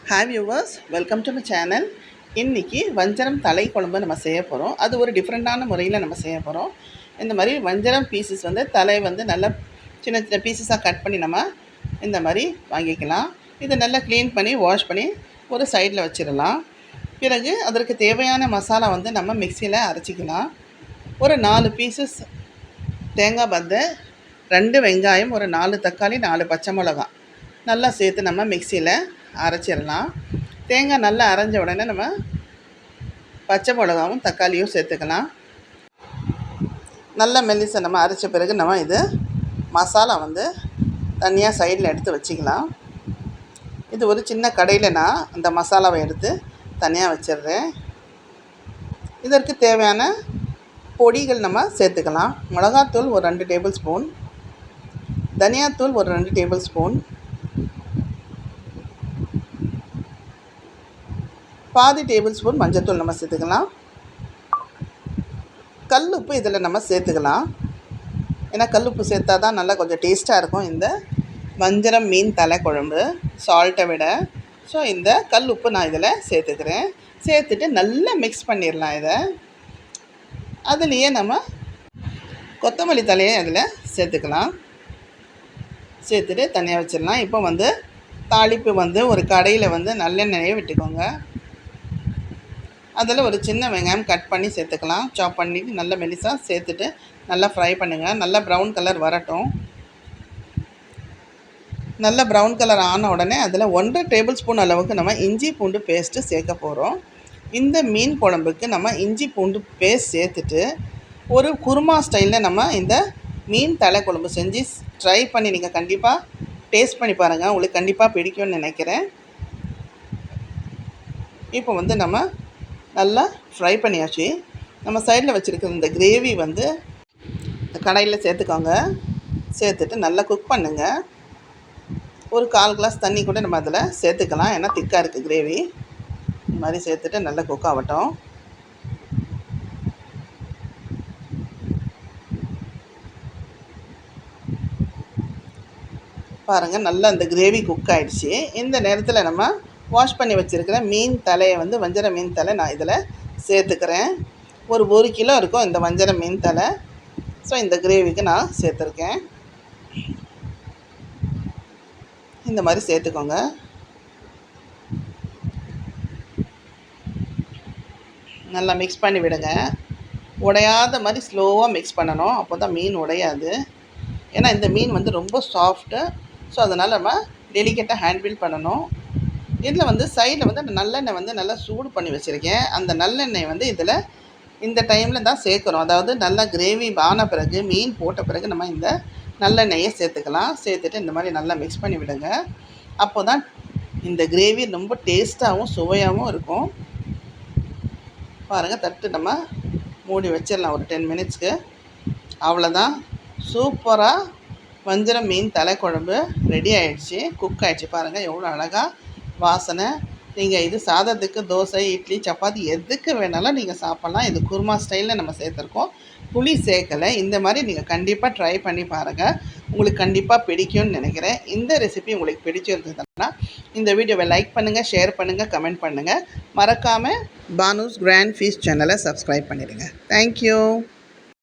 Hi viewers, welcome to my channel. இன்றைக்கி வஞ்சரம் தலை குழம்பு நம்ம செய்ய போகிறோம். அது ஒரு டிஃப்ரெண்ட்டான முறையில் நம்ம செய்ய போகிறோம். இந்த மாதிரி வஞ்சரம் பீசஸ் தலை நல்லா சின்ன சின்ன பீசஸாக கட் பண்ணி நம்ம இந்த மாதிரி வாங்கிக்கலாம். இதை நல்லா க்ளீன் பண்ணி வாஷ் பண்ணி ஒரு சைடில் வச்சிடலாம். பிறகு அதற்கு தேவையான மசாலா நம்ம மிக்சியில் அரைச்சிக்கலாம். ஒரு 4 பீசஸ் தேங்காய் பத்தை, 2 வெங்காயம், ஒரு 4 தக்காளி, 4 பச்சை மிளகாய் நல்லா சேர்த்து நம்ம மிக்சியில் அரைச்சிடலாம். தேங்காய் நல்லா அரைஞ்ச உடனே நம்ம பச்சை மிளகாவும் தக்காளியும் சேர்த்துக்கலாம். நல்லா மெல்லிசை நம்ம அரைச்ச பிறகு நம்ம இது மசாலா தனியாக சைடில் எடுத்து வச்சுக்கலாம். இது ஒரு சின்ன கடையில் நான் அந்த மசாலாவை எடுத்து தனியாக வச்சிடுறேன். இதற்கு தேவையான பொடிகள் நம்ம சேர்த்துக்கலாம். மிளகாத்தூள் ஒரு 2 டேபிள் ஸ்பூன், தனியாத்தூள் ஒரு 2 டேபிள் ஸ்பூன், பாதி டேபிள் ஸ்பூன் மஞ்சத்தூள் நம்ம சேர்த்துக்கலாம். கல் உப்பு இதில் நம்ம சேர்த்துக்கலாம். ஏன்னா கல் உப்பு சேர்த்தா தான் நல்லா கொஞ்சம் டேஸ்ட்டாக இருக்கும் இந்த வஞ்சரம் மீன் தலை குழம்பு சால்ட்டை விட. ஸோ இந்த கல் உப்பு நான் இதில் சேர்த்துக்கிறேன். சேர்த்துட்டு நல்லா மிக்ஸ் பண்ணிடலாம். இதை அதுலேயே நம்ம கொத்தமல்லி தலையை அதில் சேர்த்துக்கலாம். சேர்த்துட்டு தனியாக வச்சிடலாம். இப்போ தாளிப்பு ஒரு கடையில் நல்லெண்ணெயை விட்டுக்கோங்க. அதில் ஒரு சின்ன வெங்காயம் கட் பண்ணி சேர்த்துக்கலாம். சாப் பண்ணி நல்லா மெலிசாக சேர்த்துட்டு நல்லா ஃப்ரை பண்ணுங்கள். நல்லா ப்ரௌன் கலர் வரட்டும். நல்லா ப்ரௌன் கலர் ஆன உடனே அதில் 1.5 டேபிள் ஸ்பூன் அளவுக்கு நம்ம இஞ்சி பூண்டு பேஸ்ட்டு சேர்க்க போகிறோம். இந்த மீன் குழம்புக்கு நம்ம இஞ்சி பூண்டு பேஸ்ட் சேர்த்துட்டு ஒரு குருமா ஸ்டைலில் நம்ம இந்த மீன் தலை குழம்பு செஞ்சு ட்ரை பண்ணி நீங்கள் கண்டிப்பாக டேஸ்ட் பண்ணி பாருங்கள். உங்களுக்கு கண்டிப்பாக பிடிக்கும்னு நினைக்கிறேன். இப்போ நம்ம நல்லா ஃப்ரை பண்ணியாச்சு. நம்ம சைடில் வச்சுருக்கிற இந்த கிரேவி கடாயில் சேர்த்துக்கோங்க. சேர்த்துட்டு நல்லா குக் பண்ணுங்கள். ஒரு 1/4 கிளாஸ் தண்ணி கூட நம்ம அதில் சேர்த்துக்கலாம். ஏன்னா திக்காக இருக்குது கிரேவி. இந்த மாதிரி சேர்த்துட்டு நல்லா குக் ஆகட்டும். பாருங்கள், நல்லா இந்த கிரேவி குக் ஆகிடுச்சு. இந்த நேரத்தில் நம்ம வாஷ் பண்ணி வச்சுருக்கிற மீன் தலையை வஞ்சர மீன் தலை நான் இதில் சேர்த்துக்கிறேன். ஒரு 1 கிலோ இருக்கும் இந்த வஞ்சர மீன் தலை. ஸோ இந்த கிரேவிக்கு நான் சேர்த்துருக்கேன். இந்த மாதிரி சேர்த்துக்கோங்க. நல்லா மிக்ஸ் பண்ணி விடுங்க. உடையாத மாதிரி ஸ்லோவாக மிக்ஸ் பண்ணணும். அப்போ தான் மீன் உடையாது. ஏன்னா இந்த மீன் ரொம்ப சாஃப்ட்டு. ஸோ அதனால் நம்ம டெலிகேட்டாக ஹேண்டில் பண்ணணும். இதில் சைடில் நல்லெண்ணெய் நல்லா சூடு பண்ணி வச்சுருக்கேன். அந்த நல்லெண்ணெய் இதில் இந்த டைமில் தான் சேர்க்குறோம். அதாவது நல்லா கிரேவி ஆன பிறகு மீன் போட்ட பிறகு நம்ம இந்த நல்லெண்ணெயை சேர்த்துக்கலாம். சேர்த்துட்டு இந்த மாதிரி நல்லா மிக்ஸ் பண்ணி விடுங்க. அப்போ தான் இந்த கிரேவி ரொம்ப டேஸ்ட்டாகவும் சுவையாகவும் இருக்கும். பாருங்கள், தட்டு நம்ம மூடி வச்சிடலாம் ஒரு 10 மினிட்ஸ்க்கு. அவ்வளோதான், சூப்பராக வஞ்சரம் மீன் தலை குழம்பு ரெடி ஆகிடுச்சு, குக் ஆகிடுச்சு. பாருங்கள் எவ்வளோ அழகாக வாசனை. நீங்கள் இது சாதத்துக்கு, தோசை, இட்லி, சப்பாத்தி எதுக்கு வேணாலும் நீங்கள் சாப்பிட்லாம். இது குருமா ஸ்டைலில் நம்ம சேர்த்துருக்கோம். புளி சேர்க்கலை. இந்த மாதிரி நீங்கள் கண்டிப்பாக ட்ரை பண்ணி பாருங்கள். உங்களுக்கு கண்டிப்பாக பிடிக்கும்னு நினைக்கிறேன். இந்த ரெசிபி உங்களுக்கு பிடிச்சிருந்ததுன்னா இந்த வீடியோவை லைக் பண்ணுங்கள், ஷேர் பண்ணுங்கள், கமெண்ட் பண்ணுங்கள். மறக்காமல் பானுஸ் கிராண்ட் ஃபீஸ்ட் சேனலை சப்ஸ்கிரைப் பண்ணிடுங்க. தேங்க்யூ.